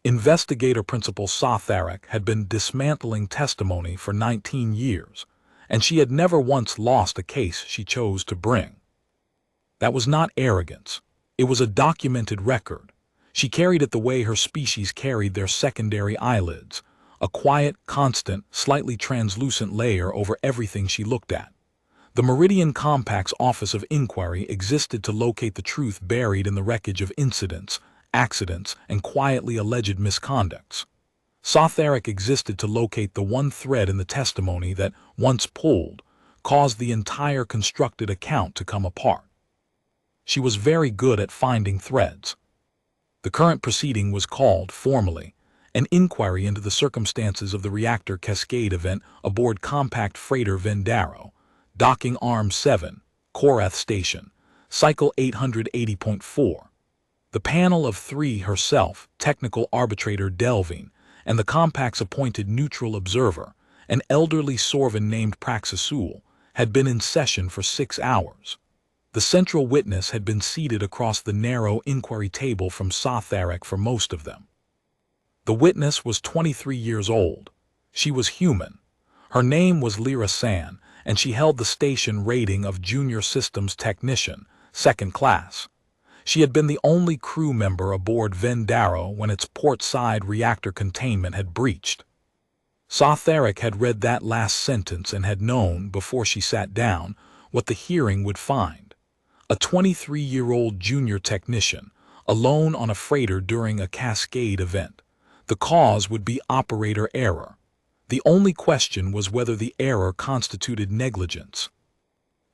Investigator Principal Sotharek had been dismantling testimony for 19 years, and she had never once lost a case she chose to bring. That was not arrogance. It was a documented record. She carried it the way her species carried their secondary eyelids, a quiet, constant, slightly translucent layer over everything she looked at. The Meridian Compact's Office of Inquiry existed to locate the truth buried in the wreckage of incidents, accidents, and quietly alleged misconducts. Sotharek existed to locate the one thread in the testimony that, once pulled, caused the entire constructed account to come apart. She was very good at finding threads. The current proceeding was called, formally, an inquiry into the circumstances of the reactor cascade event aboard compact freighter Vendaro, Docking Arm 7, Korath Station, Cycle 880.4. The panel of three herself, technical arbitrator Delving, and the compact's appointed neutral observer, an elderly Sorvan named Praxasul, had been in session for 6 hours. The central witness had been seated across the narrow inquiry table from Sotharek for most of them. The witness was 23 years old. She was human. Her name was Lyra San, and she held the station rating of Junior Systems Technician, 2nd class. She had been the only crew member aboard Vendaro when its port-side reactor containment had breached. Sotharek had read that last sentence and had known, before she sat down, what the hearing would find. A 23-year-old junior technician, alone on a freighter during a cascade event. The cause would be operator error. The only question was whether the error constituted negligence.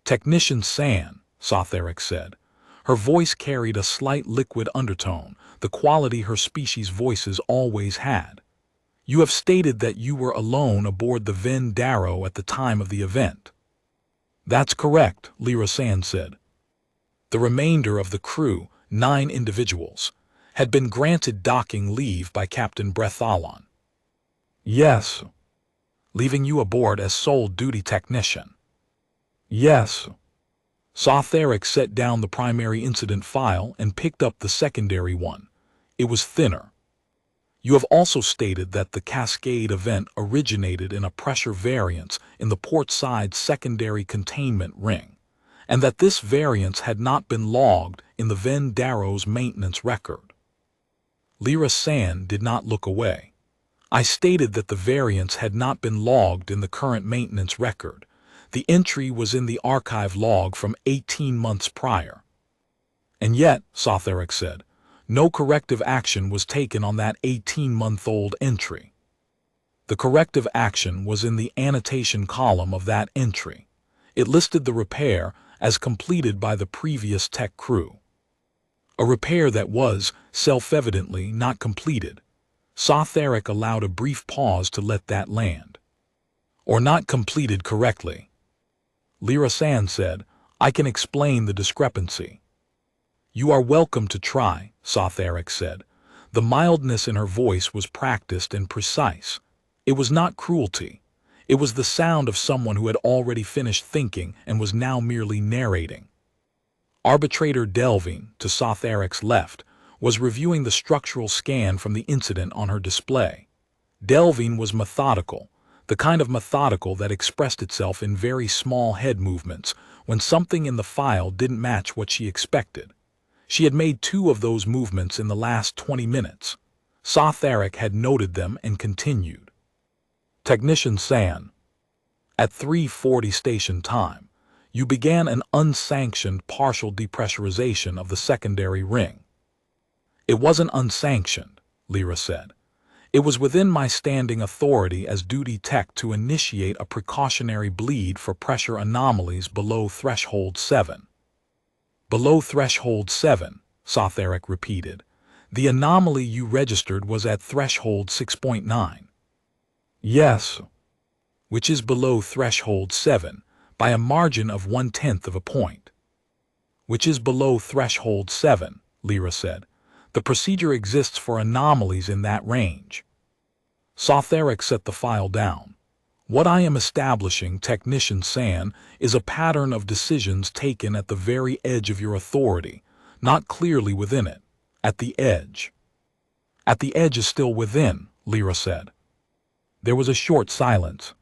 "Technician San," Sotharek said. Her voice carried a slight liquid undertone, the quality her species' voices always had. "You have stated that you were alone aboard the Vendaro at the time of the event." "That's correct," Lyra San said. The remainder of the crew, 9 individuals, had been granted docking leave by Captain Brethalon. "Yes." "Leaving you aboard as sole duty technician." "Yes." Sotharek set down the primary incident file and picked up the secondary one. It was thinner. "You have also stated that the cascade event originated in a pressure variance in the port-side secondary containment ring, and that this variance had not been logged in the Vendaro's maintenance record." Lyra San did not look away. "I stated that the variance had not been logged in the current maintenance record. The entry was in the archive log from 18 months prior." "And yet," Sotharek said, "no corrective action was taken on that 18-month-old entry." "The corrective action was in the annotation column of that entry. It listed the repair as completed by the previous tech crew." A repair that was, self-evidently, not completed. Sotharek allowed a brief pause to let that land. "Or not completed correctly." Lyra San said, "I can explain the discrepancy." "You are welcome to try," Sotharek said. The mildness in her voice was practiced and precise. It was not cruelty. It was the sound of someone who had already finished thinking and was now merely narrating. Arbitrator Delving, to Sotharek's left, was reviewing the structural scan from the incident on her display. Delving was methodical, the kind of methodical that expressed itself in very small head movements when something in the file didn't match what she expected. She had made 2 of those movements in the last 20 minutes. Sotharek had noted them and continued. "Technician San, at 3:40 station time, you began an unsanctioned partial depressurization of the secondary ring." "It wasn't unsanctioned," Lyra said. "It was within my standing authority as duty tech to initiate a precautionary bleed for pressure anomalies below threshold 7. "Below threshold 7, Sotharek repeated. "The anomaly you registered was at threshold 6.9. "Yes." "Which is below threshold 7 by a margin of 1/10 of a point." "Which is below threshold 7, Lyra said. "The procedure exists for anomalies in that range." Sotharek set the file down. "What I am establishing, Technician San, is a pattern of decisions taken at the very edge of your authority, not clearly within it, at the edge." At the edge is still within, Lyra said. There was a short silence.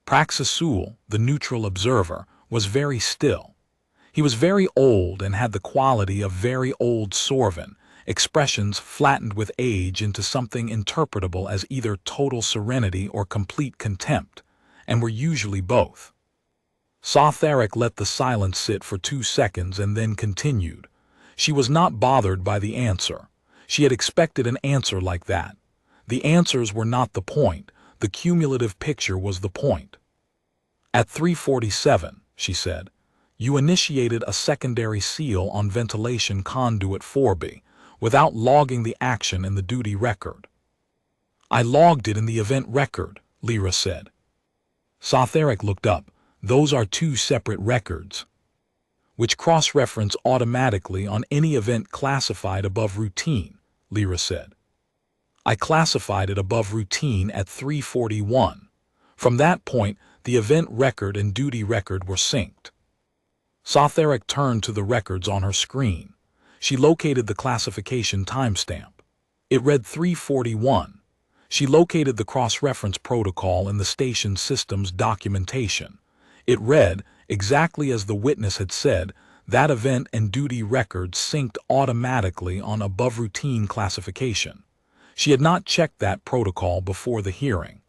Praxasul, the neutral observer, was very still. He was very old and had the quality of very old Sorvin, expressions flattened with age into something interpretable as either total serenity or complete contempt, and were usually both. Sotheric let the silence sit for 2 seconds and then continued. She was not bothered by the answer. She had expected an answer like that. The answers were not the point. The cumulative picture was the point. At 3:47, she said, you initiated a secondary seal on ventilation conduit 4B without logging the action in the duty record. I logged it in the event record, Lyra said. Sotheric looked up. Those are 2 separate records, which cross-reference automatically on any event classified above routine, Lyra said. I classified it above routine at 3:41. From that point, the event record and duty record were synced. Sotheric turned to the records on her screen. She located the classification timestamp. It read 3:41. She located the cross-reference protocol in the station system's documentation. It read, exactly as the witness had said, that event and duty records synced automatically on above routine classification. She had not checked that protocol before the hearing.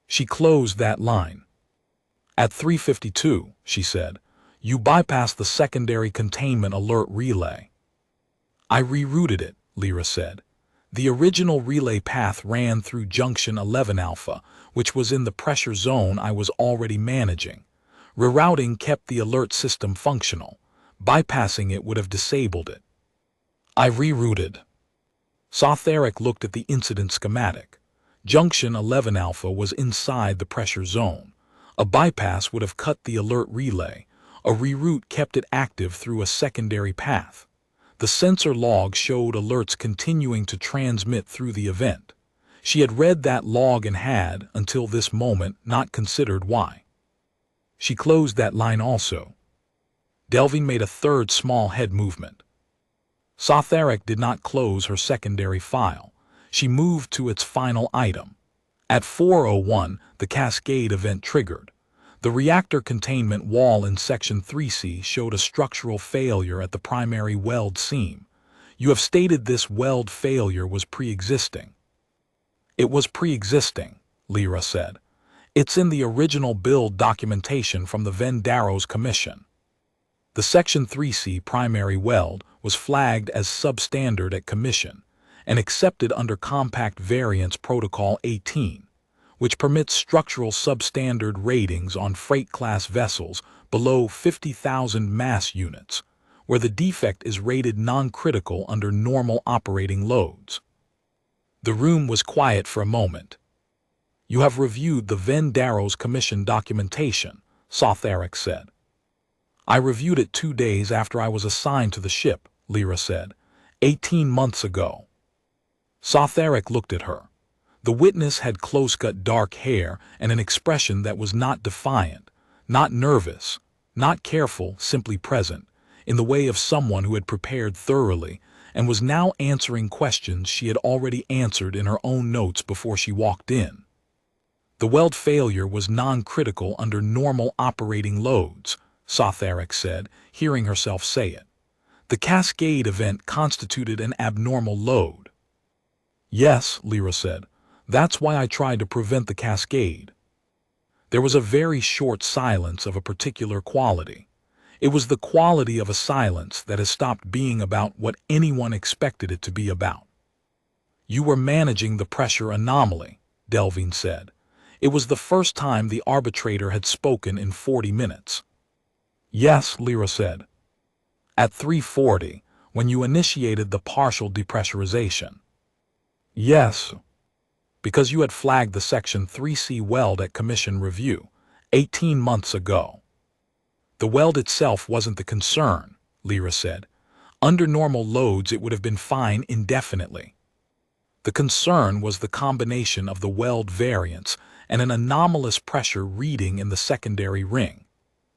She closed that line. At 3:52, she said, you bypassed the secondary containment alert relay. I rerouted it, Lyra said. The original relay path ran through junction 11 alpha, which was in the pressure zone I was already managing. Rerouting kept the alert system functional. Bypassing it would have disabled it. I rerouted. Sotheric looked at the incident schematic. Junction 11 alpha was inside the pressure zone. A bypass would have cut the alert relay. A reroute kept it active through a secondary path. The sensor log showed alerts continuing to transmit through the event. She had read that log and had, until this moment, not considered why. She closed that line also. Delving made a third small head movement. Sotheric did not close her secondary file. She moved to its final item. At 4:01, the cascade event triggered. The reactor containment wall in Section 3C showed a structural failure at the primary weld seam. You have stated this weld failure was pre-existing. It was pre-existing, Lyra said. It's in the original build documentation from the Vendaros Commission. The Section 3C primary weld was flagged as substandard at Commission and accepted under Compact Variance Protocol 18, which permits structural substandard ratings on freight-class vessels below 50,000 mass units, where the defect is rated non-critical under normal operating loads. The room was quiet for a moment. You have reviewed the Vendaros Commission documentation, Sotheric said. I reviewed it 2 days after I was assigned to the ship, Lyra said, 18 months ago. Sotheric looked at her. The witness had close-cut dark hair and an expression that was not defiant, not nervous, not careful, simply present, in the way of someone who had prepared thoroughly and was now answering questions she had already answered in her own notes before she walked in. The weld failure was non-critical under normal operating loads, Sotheric said, hearing herself say it. The cascade event constituted an abnormal load. Yes, Lyra said. That's why I tried to prevent the cascade. There was a very short silence of a particular quality. It was the quality of a silence that has stopped being about what anyone expected it to be about. You were managing the pressure anomaly, Delving said. It was the first time the arbitrator had spoken in 40 minutes. Yes, Lyra said. At 3:40, when you initiated the partial depressurization. Yes. Because you had flagged the Section 3C weld at Commission review, 18 months ago. The weld itself wasn't the concern, Lyra said. Under normal loads it would have been fine indefinitely. The concern was the combination of the weld variance and an anomalous pressure reading in the secondary ring.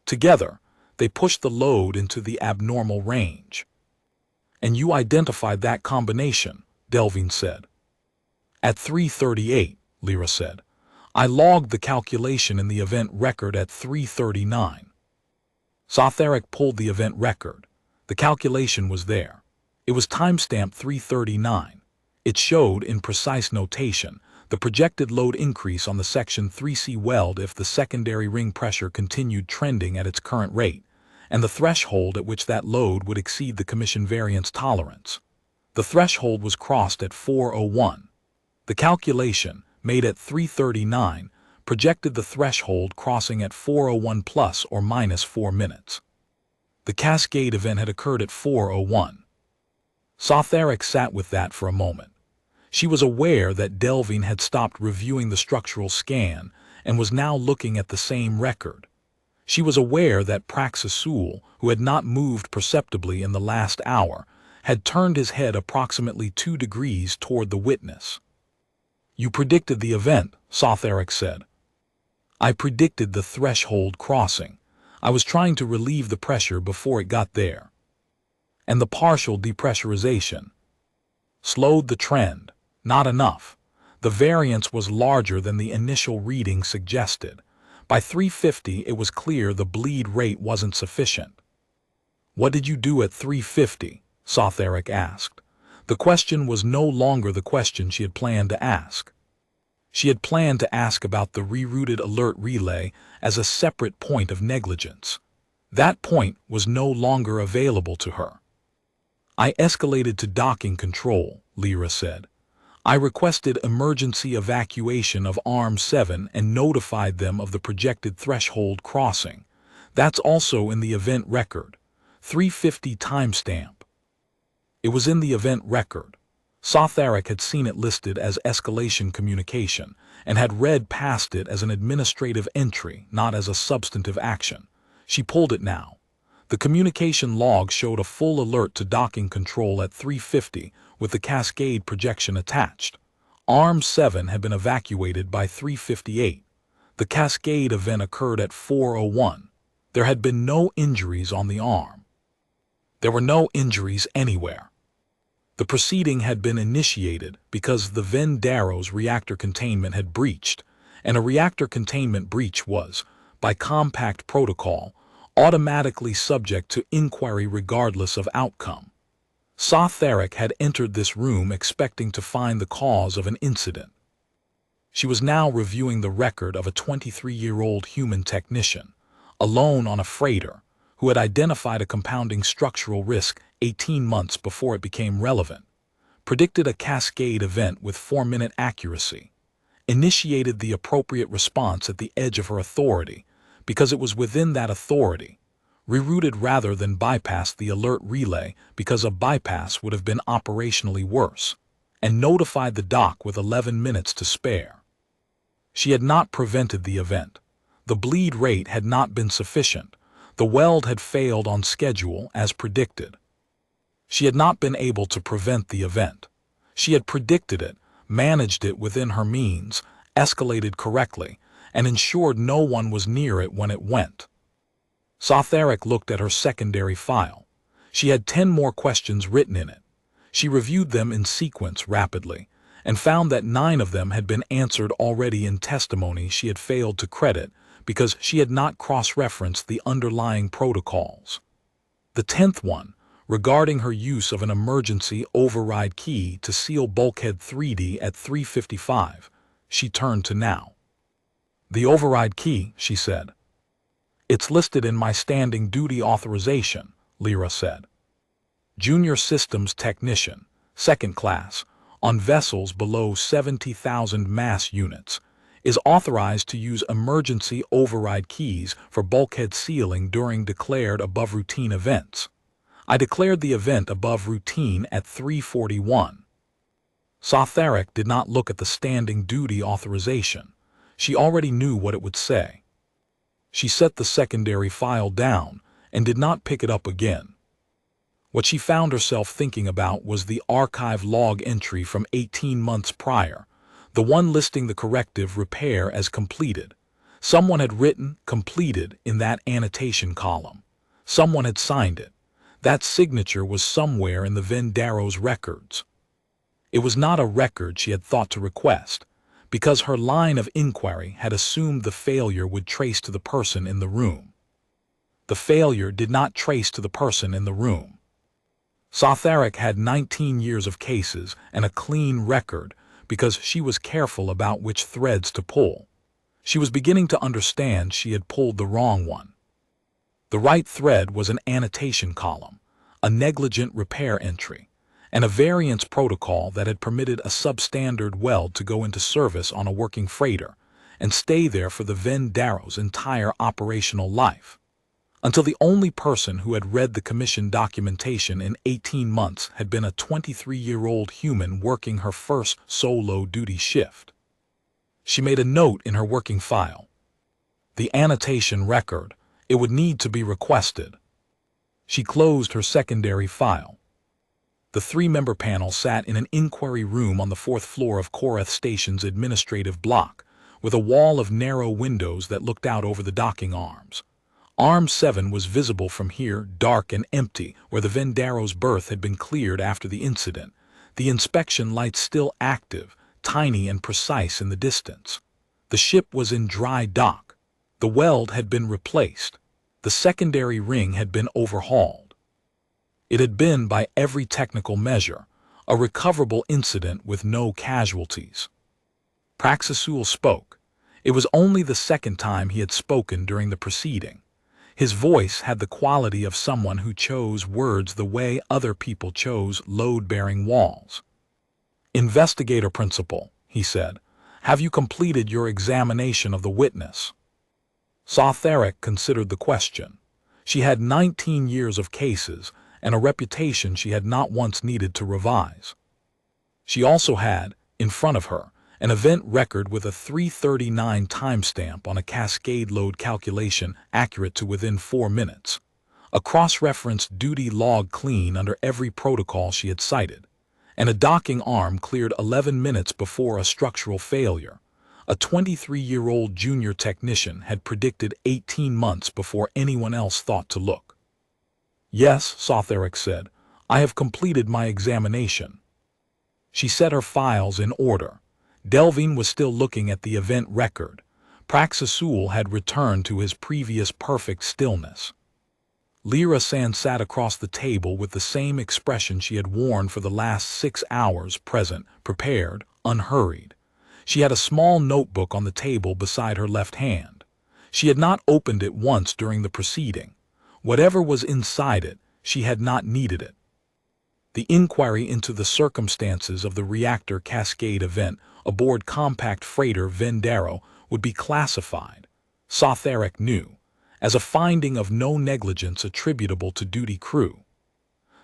Together, they pushed the load into the abnormal range. And you identified that combination, Delvin said. At 3:38, Lyra said. I logged the calculation in the event record at 3:39. Scifi pulled the event record. The calculation was there. It was timestamped 3:39. It showed, in precise notation, the projected load increase on the Section 3C weld if the secondary ring pressure continued trending at its current rate, and the threshold at which that load would exceed the commission variance tolerance. The threshold was crossed at 4:01. The calculation, made at 3:39, projected the threshold crossing at 4:01 plus or minus 4 minutes. The cascade event had occurred at 4:01. Scifi sat with that for a moment. She was aware that Delvin had stopped reviewing the structural scan and was now looking at the same record. She was aware that Praxasul, who had not moved perceptibly in the last hour, had turned his head approximately 2 degrees toward the witness. You predicted the event, Scifi said. I predicted the threshold crossing. I was trying to relieve the pressure before it got there. And the partial depressurization slowed the trend. Not enough. The variance was larger than the initial reading suggested. By 3:50, it was clear the bleed rate wasn't sufficient. What did you do at 3:50? Scifi asked. The question was no longer the question she had planned to ask. She had planned to ask about the rerouted alert relay as a separate point of negligence. That point was no longer available to her. I escalated to docking control, Lyra said. I requested emergency evacuation of Arm 7 and notified them of the projected threshold crossing. That's also in the event record. 3:50 timestamp. It was in the event record. Scifi had seen it listed as escalation communication and had read past it as an administrative entry, not as a substantive action. She pulled it now. The communication log showed a full alert to docking control at 3:50 with the cascade projection attached. Arm 7 had been evacuated by 3:58. The cascade event occurred at 4:01. There had been no injuries on the arm. There were no injuries anywhere. The proceeding had been initiated because the Vendaro's reactor containment had breached, and a reactor containment breach was, by compact protocol, automatically subject to inquiry regardless of outcome. Scifi had entered this room expecting to find the cause of an incident. She was now reviewing the record of a 23-year-old human technician, alone on a freighter, who had identified a compounding structural risk 18 months before it became relevant, predicted a cascade event with 4-minute accuracy, initiated the appropriate response at the edge of her authority because it was within that authority, rerouted rather than bypassed the alert relay because a bypass would have been operationally worse, and notified the dock with 11 minutes to spare. She had not prevented the event. The bleed rate had not been sufficient. The weld had failed on schedule as predicted. She had not been able to prevent the event. She had predicted it, managed it within her means, escalated correctly, and ensured no one was near it when it went. Scifi looked at her secondary file. She had 10 more questions written in it. She reviewed them in sequence rapidly, and found that 9 of them had been answered already in testimony she had failed to credit because she had not cross-referenced the underlying protocols. The 10th one, regarding her use of an emergency override key to seal bulkhead 3D at 3:55, she turned to now. The override key, she said. It's listed in my standing duty authorization, Lyra said. Junior Systems Technician, 2nd class, on vessels below 70,000 mass units, is authorized to use emergency override keys for bulkhead sealing during declared above routine events. I declared the event above routine at 3:41. Scifi did not look at the standing duty authorization. She already knew what it would say. She set the secondary file down and did not pick it up again. What she found herself thinking about was the archive log entry from 18 months prior, the one listing the corrective repair as completed. Someone had written completed in that annotation column. Someone had signed it. That signature was somewhere in the Vendaro's records. It was not a record she had thought to request, because her line of inquiry had assumed the failure would trace to the person in the room. The failure did not trace to the person in the room. Scifi had 19 years of cases and a clean record because she was careful about which threads to pull. She was beginning to understand she had pulled the wrong one. The right thread was an annotation column, a negligent repair entry, and a variance protocol that had permitted a substandard weld to go into service on a working freighter and stay there for the Vendaro's entire operational life, until the only person who had read the commission documentation in 18 months had been a 23-year-old human working her first solo duty shift. She made a note in her working file. The annotation record, it would need to be requested. She closed her secondary file. The three-member panel sat in an inquiry room on the 4th floor of Korath Station's administrative block, with a wall of narrow windows that looked out over the docking arms. Arm 7 was visible from here, dark and empty, where the Vendaro's berth had been cleared after the incident, the inspection lights still active, tiny and precise in the distance. The ship was in dry dock. The weld had been replaced. The secondary ring had been overhauled. It had been, by every technical measure, a recoverable incident with no casualties. Prosecutor spoke. It was only the second time he had spoken during the proceeding. His voice had the quality of someone who chose words the way other people chose load-bearing walls. "Investigator principal," he said, "have you completed your examination of the witness?" Scifi considered the question. She had 19 years of cases and a reputation she had not once needed to revise. She also had, in front of her, an event record with a 3:39 timestamp on a cascade load calculation accurate to within 4 minutes, a cross-referenced duty log clean under every protocol she had cited, and a docking arm cleared 11 minutes before a structural failure. A 23-year-old junior technician had predicted 18 months before anyone else thought to look. "Yes," Scifi said, "I have completed my examination." She set her files in order. Delvine was still looking at the event record. Prosecutor had returned to his previous perfect stillness. Lyra San sat across the table with the same expression she had worn for the last 6 hours, present, prepared, unhurried. She had a small notebook on the table beside her left hand. She had not opened it once during the proceeding. Whatever was inside it, she had not needed it. The inquiry into the circumstances of the reactor cascade event aboard compact freighter Vendaro would be classified, Scifi knew, as a finding of no negligence attributable to duty crew.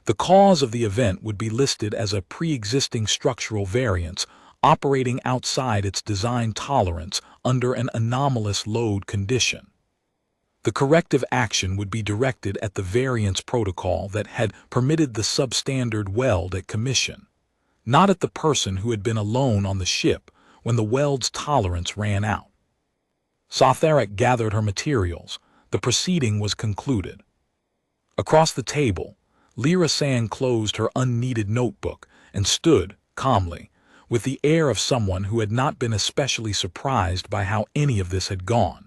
The cause of the event would be listed as a pre-existing structural variance operating outside its design tolerance under an anomalous load condition. The corrective action would be directed at the variance protocol that had permitted the substandard weld at commission, not at the person who had been alone on the ship when the weld's tolerance ran out. Scifi gathered her materials. The proceeding was concluded. Across the table, Lyra San closed her unneeded notebook and stood, calmly, with the air of someone who had not been especially surprised by how any of this had gone.